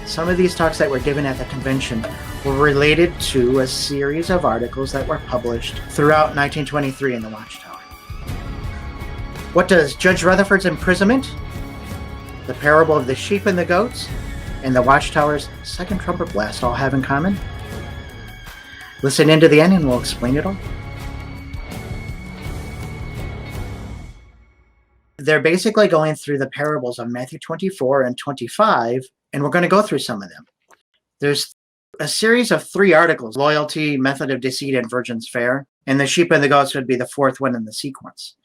Some of these talks that were given at the convention were related to a series of articles that were published throughout 1923 in the Watchtower. What does Judge Rutherford's imprisonment, the parable of the sheep and the goats, and the Watchtower's second trumpet blast all have in common? Listen into the end and we'll explain it all. They're basically going through the parables of Matthew 24 and 25, and we're going to go through some of them. There's a series of 3 articles: loyalty, method of deceit, and virgin's fair. And the sheep and the goats would be the 4th one in the sequence.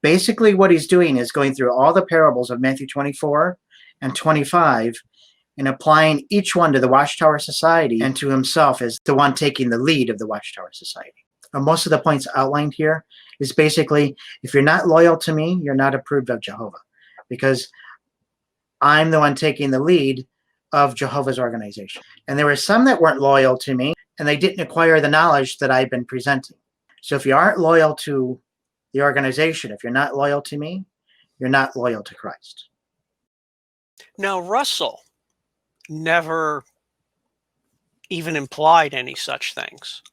Basically, what he's doing is going through all the parables of Matthew 24 and 25 and applying each one to the Watchtower Society and to himself as the one taking the lead of the Watchtower Society. Most of the points outlined here is basically, if you're not loyal to me, you're not approved of Jehovah, because I'm the one taking the lead of Jehovah's organization. And there were some that weren't loyal to me, and they didn't acquire the knowledge that I've been presenting. So if you aren't loyal to the organization, if you're not loyal to me, you're not loyal to Christ. Now, Russell never even implied any such things,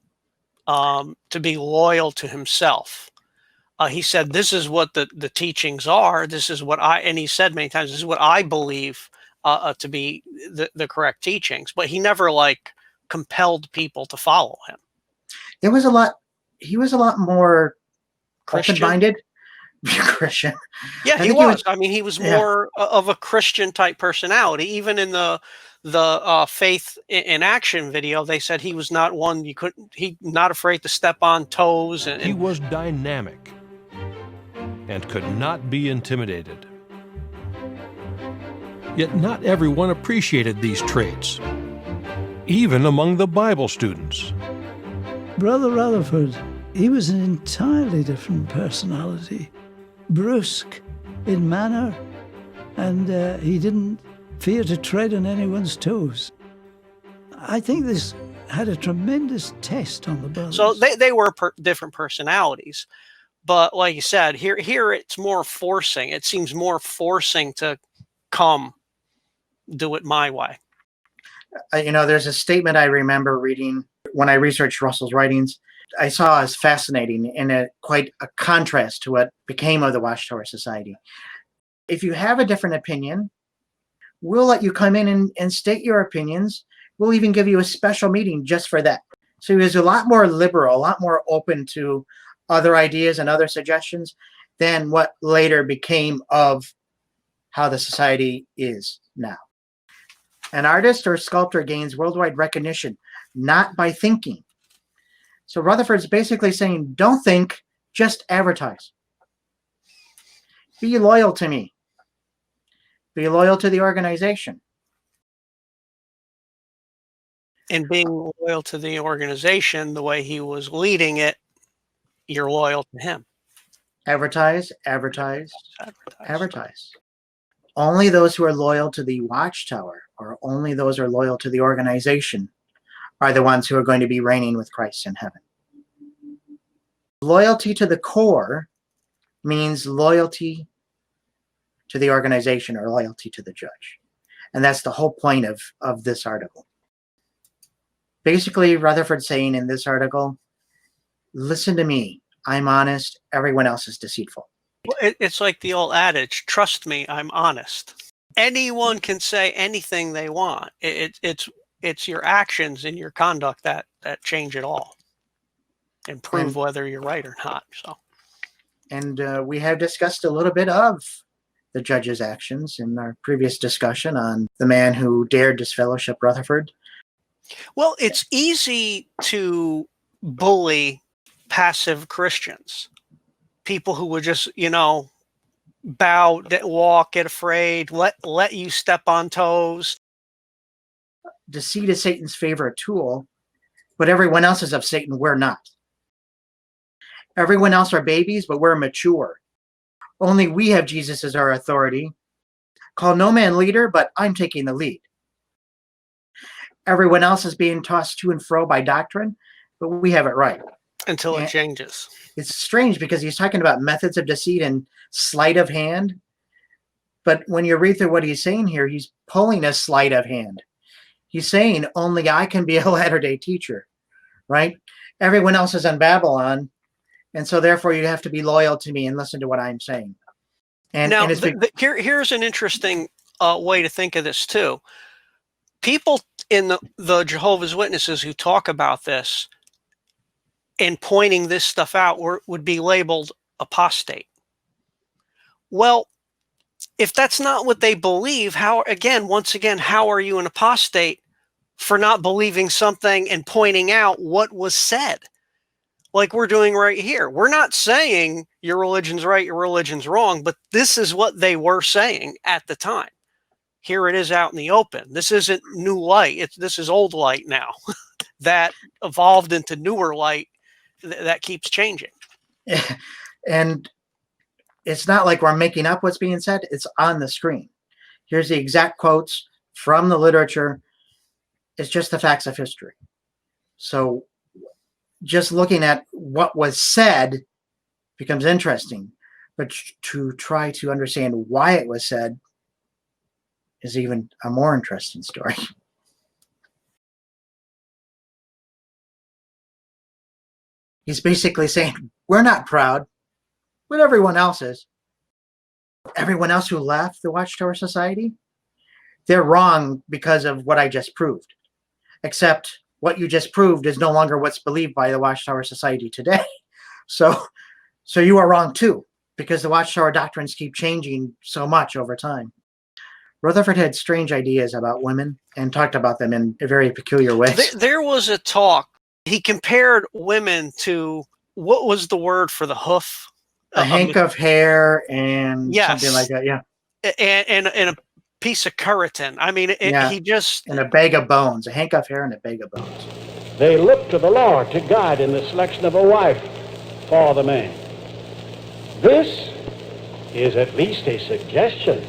to be loyal to himself. He said, this is what the teachings are. This is what and he said many times, this is what I believe to be the correct teachings. But he never compelled people to follow him. He was a lot more Christian-minded. Christian. Yeah, he was. I mean, he was more of a Christian type personality. Even in the Faith in Action video, they said he was not one he not afraid to step on toes. And he was dynamic and could not be intimidated. Yet not everyone appreciated these traits, even among the Bible students. Brother Rutherford, he was an entirely different personality, brusque in manner, and he didn't fear to tread on anyone's toes. I think this had a tremendous test on the brothers. So they were different personalities. But like you said, here it's more forcing. It seems more forcing to come do it my way. There's a statement I remember reading when I researched Russell's writings. I saw as fascinating and quite a contrast to what became of the Watchtower Society. If you have a different opinion, we'll let you come in and state your opinions. We'll even give you a special meeting just for that. So he was a lot more liberal, a lot more open to other ideas and other suggestions than what later became of how the society is now. An artist or sculptor gains worldwide recognition, not by thinking. So Rutherford's basically saying, don't think, just advertise. Be loyal to me. Be loyal to the organization. And being loyal to the organization, the way he was leading it, you're loyal to him. Advertise, advertise, advertise. Only those who are loyal to the Watchtower, or only those who are loyal to the organization, are the ones who are going to be reigning with Christ in heaven. Loyalty to the core means loyalty to the organization or loyalty to the judge. And that's the whole point of this article. Basically, Rutherford's saying in this article, listen to me. I'm honest. Everyone else is deceitful. Well, it's like the old adage, trust me, I'm honest. Anyone can say anything they want. It's your actions and your conduct that change it all and prove whether you're right or not. So, and we have discussed a little bit of the judge's actions in our previous discussion on the man who dared disfellowship Rutherford. Well, it's easy to bully passive Christians, people who would just, bow, walk, get afraid, let you step on toes. Deceit is Satan's favorite tool, but everyone else is of Satan. We're not. Everyone else are babies, but we're mature. Only we have Jesus as our authority. Call no man leader, but I'm taking the lead. Everyone else is being tossed to and fro by doctrine, but we have it right. Until it changes. It's strange because he's talking about methods of deceit and sleight of hand. But when you read through what he's saying here, he's pulling a sleight of hand. He's saying only I can be a latter-day teacher, right? Everyone else is in Babylon, and so therefore you have to be loyal to me and listen to what I'm saying. And Now, it's here's an interesting way to think of this too. People in the Jehovah's Witnesses who talk about this and pointing this stuff out would be labeled apostate. Well, if that's not what they believe, once again, how are you an apostate for not believing something and pointing out what was said? Like we're doing right here. We're not saying your religion's right, your religion's wrong, but this is what they were saying at the time. Here it is out in the open. This isn't new light. This is old light now that evolved into newer light that keeps changing. And it's not like we're making up what's being said. It's on the screen. Here's the exact quotes from the literature. It's just the facts of history. So just looking at what was said becomes interesting, but to try to understand why it was said is even a more interesting story. He's basically saying, we're not proud, but everyone else is. Everyone else who left the Watchtower Society, they're wrong because of what I just proved. Except what you just proved is no longer what's believed by the Watchtower Society today. So you are wrong too, because the Watchtower doctrines keep changing so much over time. Rutherford had strange ideas about women and talked about them in very peculiar ways. There was a talk. He compared women to, what was the word for the hoof? A hank of hair and something like that, yeah. And a piece of keratin. I mean, he just... And a bag of bones, a hank of hair and a bag of bones. They look to the Lord to guide in the selection of a wife for the man. This is at least a suggestion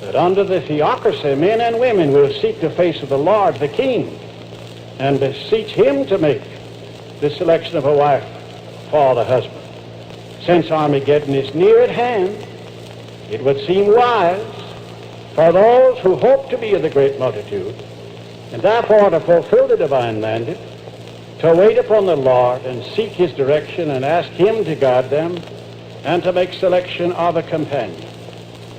that under the theocracy, men and women will seek the face of the Lord, the King, and beseech him to make the selection of a wife for the husband. Since Armageddon is near at hand, it would seem wise for those who hope to be of the great multitude, and therefore to fulfill the divine mandate, to wait upon the Lord and seek his direction and ask him to guide them and to make selection of a companion.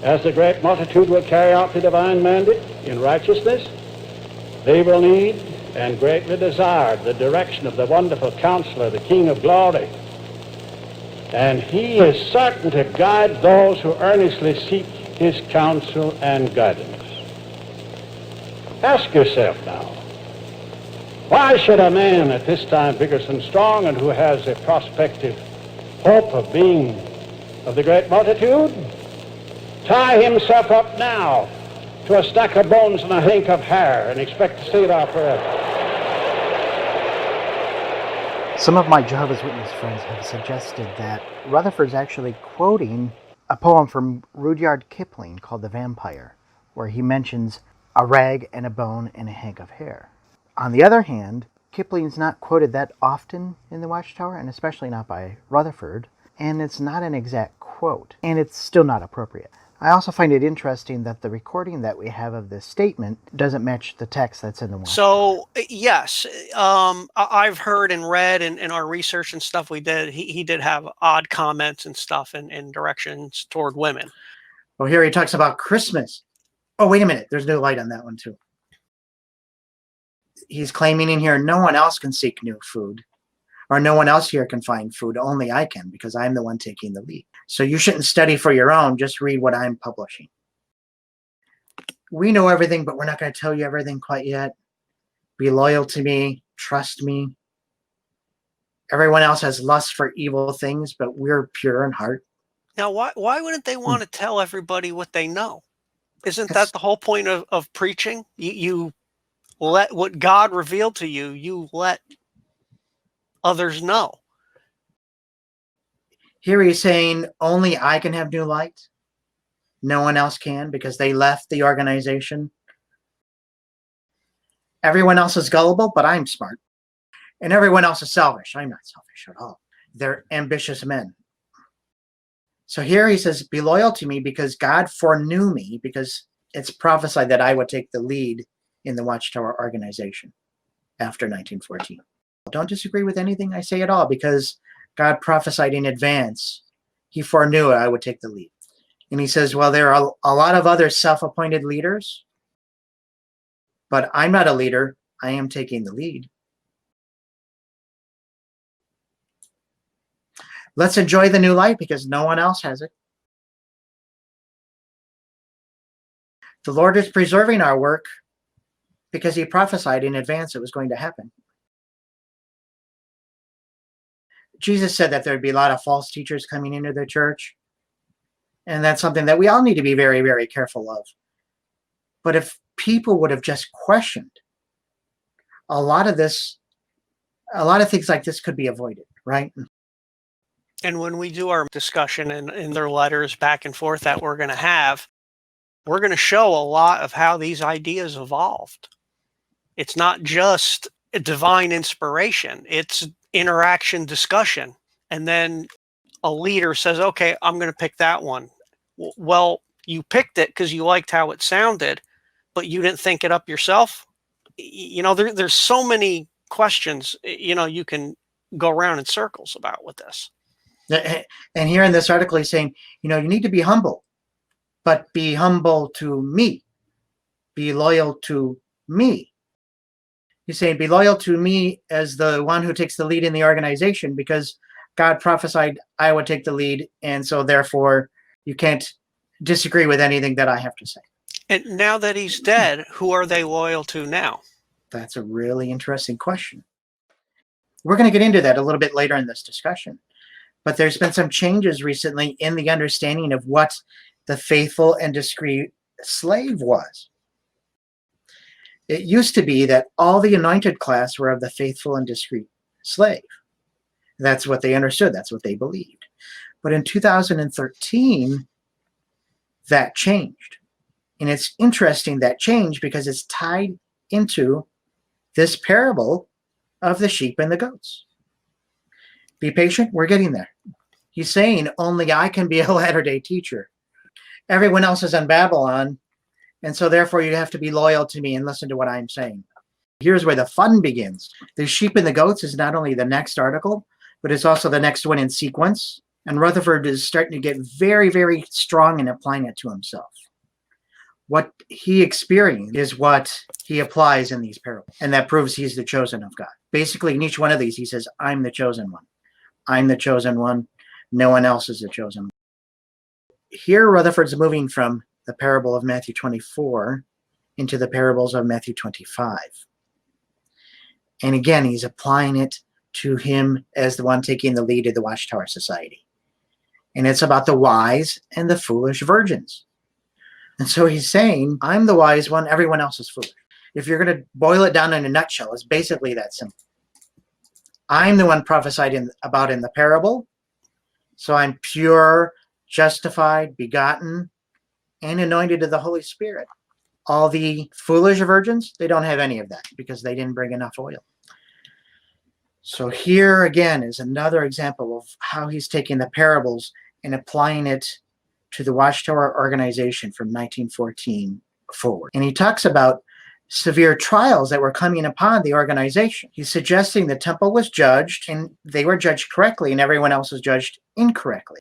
As the great multitude will carry out the divine mandate in righteousness, they will need and greatly desire the direction of the wonderful Counselor, the King of Glory. And he is certain to guide those who earnestly seek his counsel and guidance. Ask yourself now, why should a man at this time vigorous and strong and who has a prospective hope of being of the great multitude tie himself up now to a stack of bones and a hank of hair and expect to see it out forever? Some of my Jehovah's Witness friends have suggested that Rutherford's actually quoting a poem from Rudyard Kipling called The Vampire, where he mentions a rag and a bone and a hank of hair. On the other hand, Kipling's not quoted that often in the Watchtower, and especially not by Rutherford, and it's not an exact quote, and it's still not appropriate. I also find it interesting that the recording that we have of this statement doesn't match the text that's in the Watchtower. So, yes, I've heard and read in our research and stuff we did, he did have odd comments and stuff and directions toward women. Well, here he talks about Christmas. Oh, wait a minute. There's no light on that one, too. He's claiming in here, no one else can seek new food, or no one else here can find food. Only I can, because I'm the one taking the lead. So you shouldn't study for your own. Just read what I'm publishing. We know everything, but we're not going to tell you everything quite yet. Be loyal to me. Trust me. Everyone else has lust for evil things, but we're pure in heart. Now, why wouldn't they want to tell everybody what they know? Isn't that the whole point of preaching? You let what God revealed to you, you let others know. Here he's saying only I can have new light. No one else can because they left the organization. Everyone else is gullible, but I'm smart. And everyone else is selfish. I'm not selfish at all. They're ambitious men. So here he says, be loyal to me because God foreknew me, because it's prophesied that I would take the lead in the Watchtower organization after 1914. Don't disagree with anything I say at all, because God prophesied in advance. He foreknew I would take the lead. And he says, well, there are a lot of other self-appointed leaders, but I'm not a leader. I am taking the lead. Let's enjoy the new light because no one else has it. The Lord is preserving our work because he prophesied in advance it was going to happen. Jesus said that there'd be a lot of false teachers coming into the church. And that's something that we all need to be very, very careful of. But if people would have just questioned, a lot of things like this could be avoided, right? And when we do our discussion in their letters back and forth that we're going to have, we're going to show a lot of how these ideas evolved. It's not just a divine inspiration. It's interaction discussion. And then a leader says, okay, I'm going to pick that one. Well, you picked it because you liked how it sounded, but you didn't think it up yourself. There's so many questions, you can go around in circles about with this. And here in this article, he's saying, you need to be humble, but be humble to me. Be loyal to me. He's saying, be loyal to me as the one who takes the lead in the organization, because God prophesied I would take the lead. And so therefore you can't disagree with anything that I have to say. And now that he's dead, who are they loyal to now? That's a really interesting question. We're going to get into that a little bit later in this discussion. But there's been some changes recently in the understanding of what the faithful and discreet slave was. It used to be that all the anointed class were of the faithful and discreet slave. That's what they understood. That's what they believed. But in 2013, that changed. And it's interesting that change because it's tied into this parable of the sheep and the goats. Be patient. We're getting there. He's saying only I can be a latter-day teacher. Everyone else is in Babylon. And so therefore you have to be loyal to me and listen to what I'm saying. Here's where the fun begins. The sheep and the goats is not only the next article, but it's also the next one in sequence. And Rutherford is starting to get very, very strong in applying it to himself. What he experienced is what he applies in these parables. And that proves he's the chosen of God. Basically, in each one of these, he says, I'm the chosen one. I'm the chosen one. No one else is the chosen one. Here, Rutherford's moving from the parable of Matthew 24 into the parables of Matthew 25. And again, he's applying it to him as the one taking the lead of the Watchtower Society. And it's about the wise and the foolish virgins. And so he's saying, I'm the wise one, everyone else is foolish. If you're going to boil it down in a nutshell, it's basically that simple. I'm the one prophesied about in the parable. So I'm pure, justified, begotten, and anointed of the Holy Spirit. All the foolish virgins, they don't have any of that because they didn't bring enough oil. So here again is another example of how he's taking the parables and applying it to the Watchtower organization from 1914 forward. And he talks about severe trials that were coming upon the organization. He's suggesting the temple was judged and they were judged correctly and everyone else was judged incorrectly.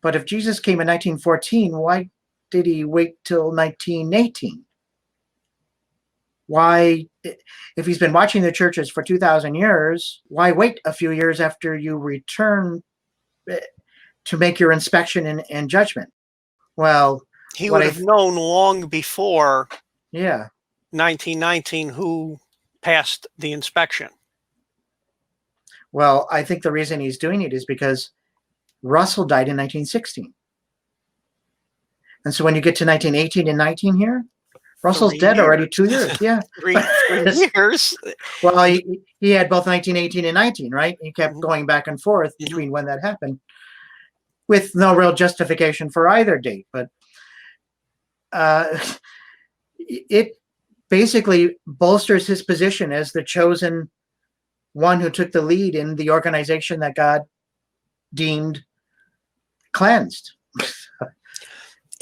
But if Jesus came in 1914, why did he wait till 1918? Why, if he's been watching the churches for 2,000 years, why wait a few years after you return to make your inspection and judgment? Well, he would have known long before 1919 who passed the inspection. Well, I think the reason he's doing it is because Russell died in 1916. And so when you get to 1918 and 19 here, Russell's dead already 2 years. Yeah. 3 years. Well, he had both 1918 and 19, right? He kept going back and forth between when that happened with no real justification for either date. But it basically bolsters his position as the chosen one who took the lead in the organization that God deemed cleansed.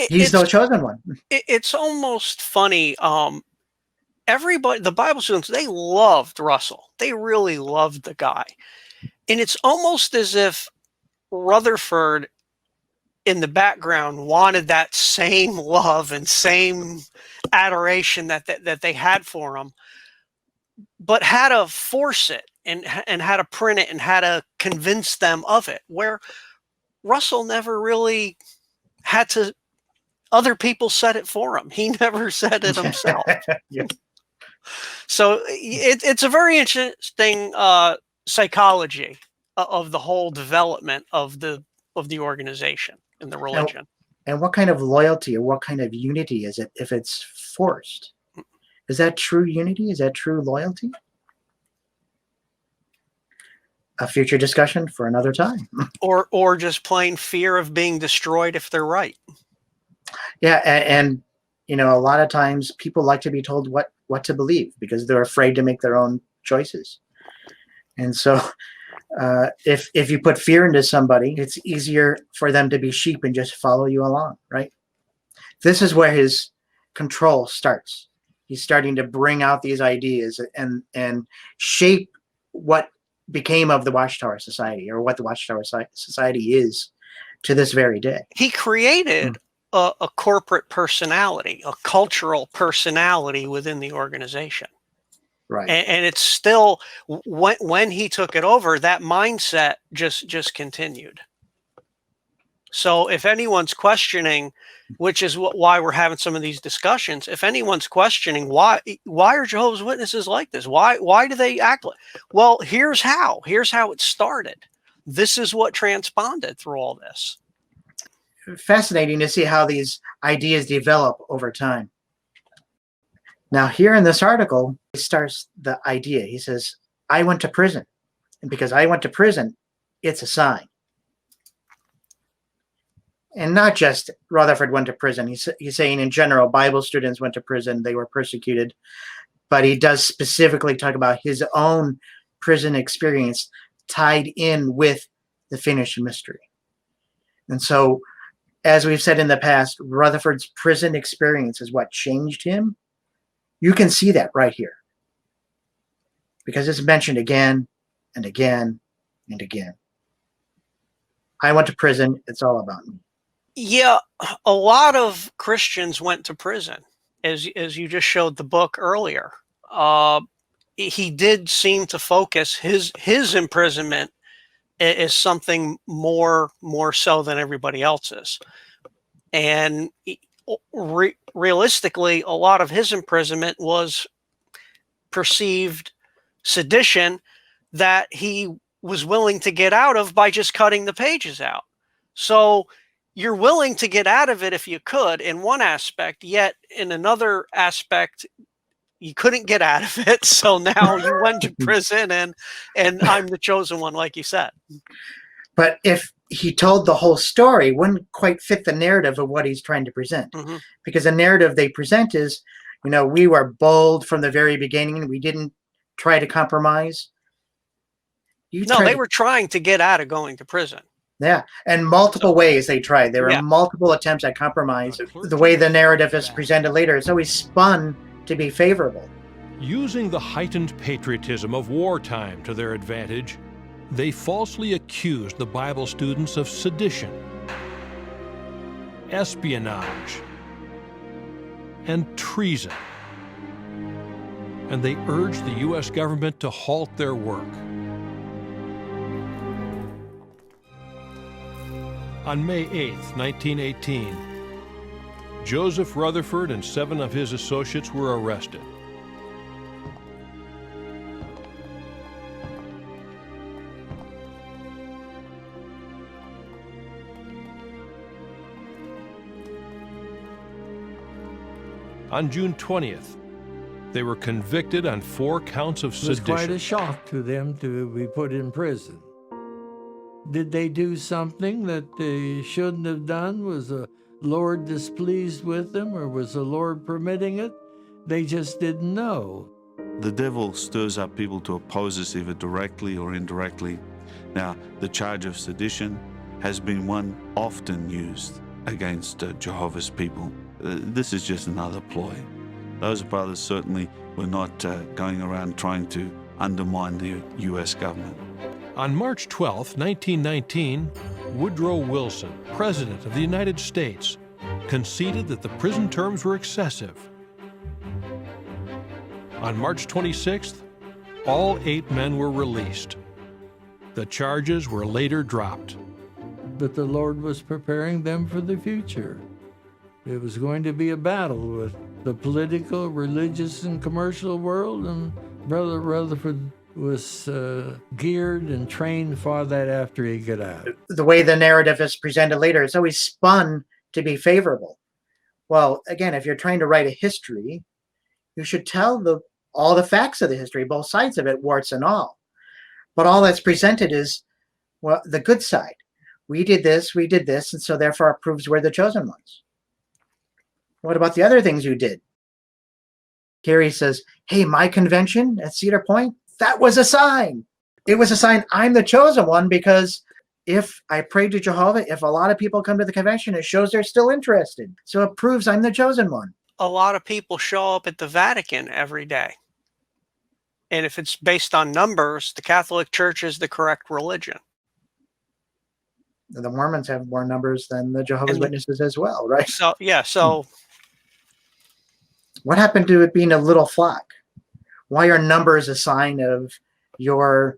He's the chosen one. It's almost funny. everybody, the Bible students, they loved Russell. They really loved the guy. And it's almost as if Rutherford in the background wanted that same love and same adoration that they had for him, but had to force it and had to print it and had to convince them of it, where Russell never really had to. Other people said it for him. He never said it himself. Yeah. So it's a very interesting psychology of the whole development of the organization and the religion. And what kind of loyalty or what kind of unity is it if it's forced? Is that true unity? Is that true loyalty? A future discussion for another time. Or just plain fear of being destroyed if they're right. Yeah, and you know, a lot of times people like to be told what to believe because they're afraid to make their own choices. And so if you put fear into somebody, it's easier for them to be sheep and just follow you along, right? This is where his control starts. He's starting to bring out these ideas and shape what became of the Watchtower Society, or what the Watchtower Society is to this very day. He created a corporate personality, a cultural personality within the organization. Right. And it's still, when he took it over, that mindset just continued. So if anyone's questioning, which is why we're having some of these discussions, if anyone's questioning why are Jehovah's Witnesses like this? Why do they act like? Well, here's how it started. This is what transponded through all this. Fascinating to see how these ideas develop over time. Now, here in this article, it starts the idea. He says, I went to prison. And because I went to prison, it's a sign. And not just Rutherford went to prison. He's saying in general, Bible students went to prison. They were persecuted. But he does specifically talk about his own prison experience tied in with the finished mystery. And so, as we've said in the past, Rutherford's prison experience is what changed him. You can see that right here, because it's mentioned again and again and again. I went to prison. It's all about me. Yeah, a lot of Christians went to prison, as you just showed the book earlier. He did seem to focus his imprisonment is something more so than everybody else's, and realistically, a lot of his imprisonment was perceived sedition that he was willing to get out of by just cutting the pages out. So you're willing to get out of it if you could in one aspect, yet in another aspect, you couldn't get out of it. So now you went to prison and I'm the chosen one, like you said. But if he told the whole story, wouldn't quite fit the narrative of what he's trying to present. Mm-hmm. Because the narrative they present is, you know, we were bold from the very beginning. We didn't try to compromise. They were trying to get out of going to prison. Yeah, and multiple ways they tried. There were multiple attempts at compromise. The way the narrative is presented later, it's always spun to be favorable. Using the heightened patriotism of wartime to their advantage, they falsely accused the Bible students of sedition, espionage, and treason. And they urged the U.S. government to halt their work. On May 8, 1918, Joseph Rutherford and 7 of his associates were arrested. On June 20th, they were convicted on 4 counts of sedition. It was quite a shock to them to be put in prison. Did they do something that they shouldn't have done? Was the Lord displeased with them, or was the Lord permitting it? They just didn't know. The devil stirs up people to oppose us either directly or indirectly. Now, the charge of sedition has been one often used against Jehovah's people. This is just another ploy. those brothers certainly were not going around trying to undermine the U.S. government. On March 12, 1919, Woodrow Wilson, President of the United States, conceded that the prison terms were excessive. On March 26th, all 8 men were released. The charges were later dropped. But the Lord was preparing them for the future. It was going to be a battle with the political, religious, and commercial world, and Brother Rutherford was geared and trained for that after he got out. The way the narrative is presented later, it's always spun to be favorable. Well, again, if you're trying to write a history, you should tell all the facts of the history, both sides of it, warts and all. But all that's presented is, well, the good side. We did this, and so therefore it proves we're the chosen ones. What about the other things you did? Carey says, hey, my convention at Cedar Point, that was a sign. It was a sign I'm the chosen one, because if I pray to Jehovah, if a lot of people come to the convention, it shows they're still interested. So it proves I'm the chosen one. A lot of people show up at the Vatican every day. And if it's based on numbers, the Catholic Church is the correct religion. The Mormons have more numbers than the Jehovah's Witnesses as well, right? So, yeah, so... What happened to it being a little flock? Why are numbers a sign of your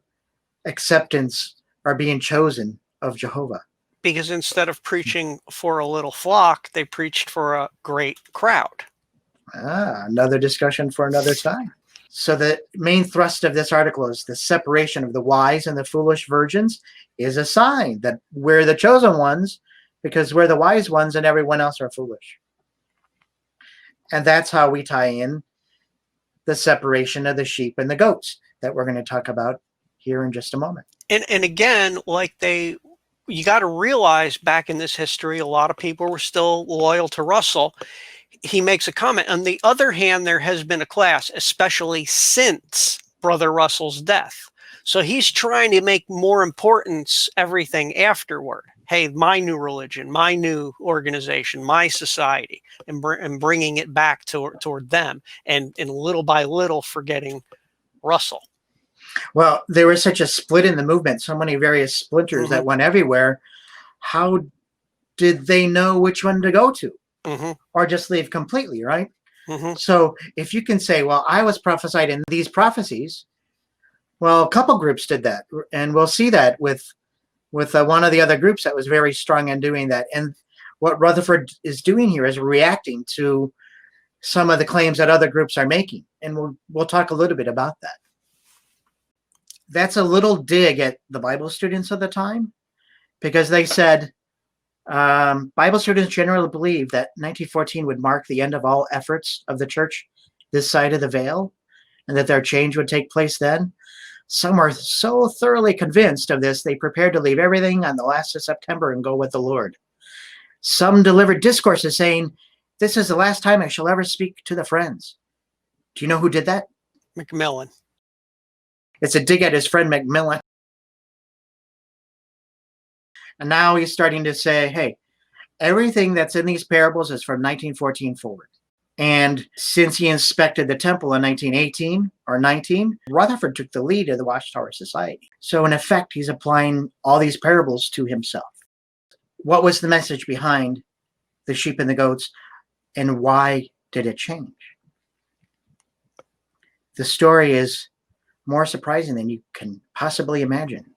acceptance or being chosen of Jehovah? Because instead of preaching for a little flock, they preached for a great crowd. Another discussion for another time. So the main thrust of this article is the separation of the wise and the foolish virgins is a sign that we're the chosen ones, because we're the wise ones and everyone else are foolish. And that's how we tie in the separation of the sheep and the goats that we're going to talk about here in just a moment. And again, like you got to realize back in this history, a lot of people were still loyal to Russell. He makes a comment. On the other hand, there has been a class, especially since Brother Russell's death. So he's trying to make more importance everything afterward. Hey, my new religion, my new organization, my society, and bringing it back toward them, and little by little forgetting Russell. Well, there was such a split in the movement, so many various splinters that went everywhere. How did they know which one to go to? Or just leave completely, right? So if you can say, well, I was prophesied in these prophecies, well, a couple groups did that, and we'll see that with one of the other groups that was very strong in doing that. And what Rutherford is doing here is reacting to some of the claims that other groups are making, and we'll talk a little bit about that. That's a little dig at the Bible students of the time, because they said Bible students generally believed that 1914 would mark the end of all efforts of the church this side of the veil, and that their change would take place then. Some were so thoroughly convinced of this, they prepared to leave everything on the last of September and go with the Lord. Some delivered discourses saying, this is the last time I shall ever speak to the friends. Do you know who did that? Macmillan. It's a dig at his friend Macmillan. And now he's starting to say, hey, everything that's in these parables is from 1914 forward. And since he inspected the temple in 1918 or 19, Rutherford took the lead of the Watchtower Society. So in effect, he's applying all these parables to himself. What was the message behind the sheep and the goats, and why did it change? The story is more surprising than you can possibly imagine.